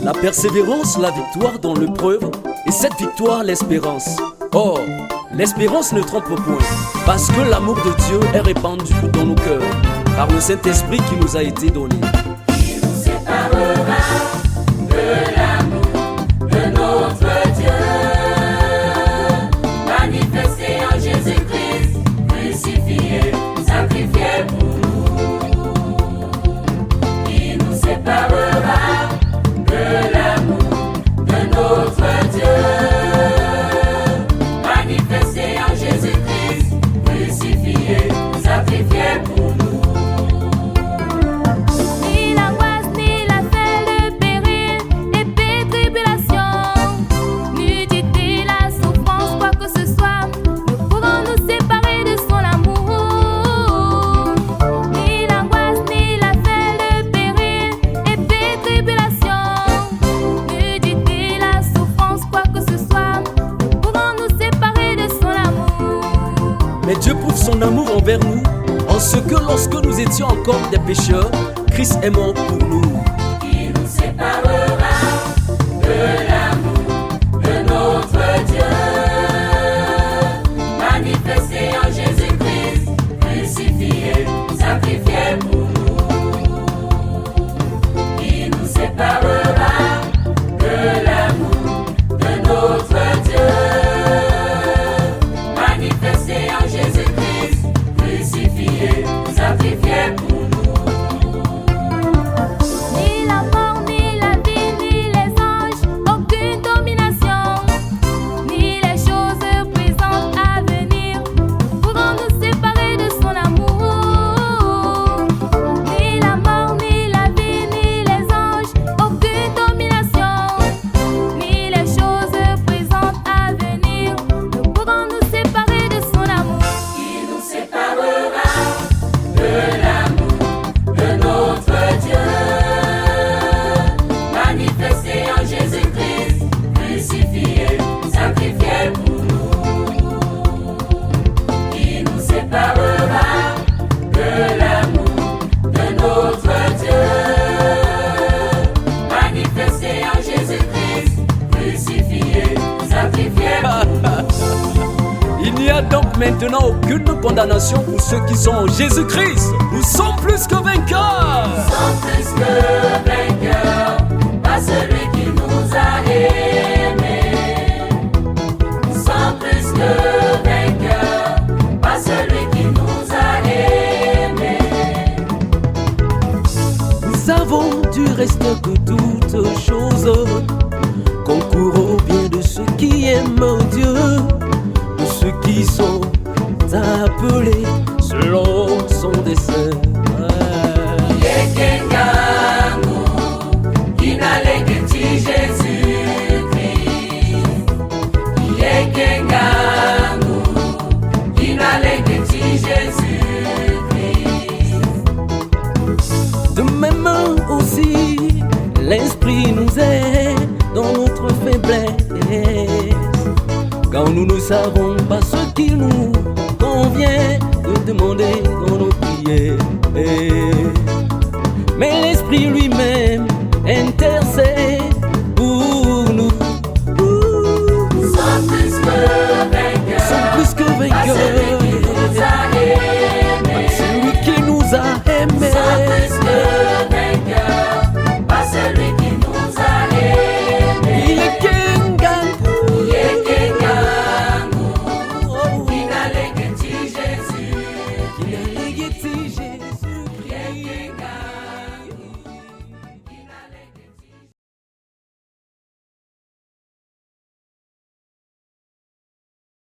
La persévérance, la victoire dans l'épreuve, et cette victoire, l'espérance. Or, l'espérance ne trompe point, parce que l'amour de Dieu est répandu dans nos cœurs, par le Saint-Esprit qui nous a été donné. Qui nous séparera de l'amour de notre Dieu, manifesté en Jésus-Christ, crucifié, sacrifié pour nous. Qui nous séparera de l'amour de notre Dieu, manifesté en Jésus-Christ, crucifié, sacrifié pour nous. Mais Dieu prouve son amour envers nous, en ce que lorsque nous étions encore des pécheurs, Christ est mort pour nous. Qui nous séparera de l'amour de notre Dieu, manifesté en Jésus-Christ, crucifié, sacrifié pour nous. Qui nous séparera de l'amour de notre Dieu, manifesté en Jésus-Christ, crucifié, sacrifié pour nous. Ni la mort, ni la vie, ni les anges, aucune domination, ni les choses présentes à venir ne pourront nous séparer de son amour. Ni la mort, ni la vie, ni les anges, aucune domination, ni les choses présentes à venir ne pourront nous séparer de son amour. Qui nous séparera de l'amour de notre Dieu, manifesté en Jésus-Christ, crucifié, sacrifié pour nous. Qui nous séparera de l'amour de notre Dieu, manifesté en Jésus-Christ, crucifié, sacrifié pour nous. Il n'y a donc maintenant aucune condamnation pour ceux qui sont en Jésus-Christ. Nous sommes plus que vainqueurs. Sont plus que vainqueurs par celui qui nous a aimés. Sont plus que vainqueurs par celui qui nous a aimés. Nous savons du reste que toutes choses concourent au bien de ceux qui aiment Dieu, de ceux qui sont appelés selon son dessein. Yekengamu, inaleketi Jésus-Christ. Yekengamu, inaleketi Jésus-Christ. De même aussi, l'Esprit nous aide dans notre faiblesse, quand nous ne savons pas ce qu'il nous convient de demander dans nos prières. Mais l'Esprit lui-même intercède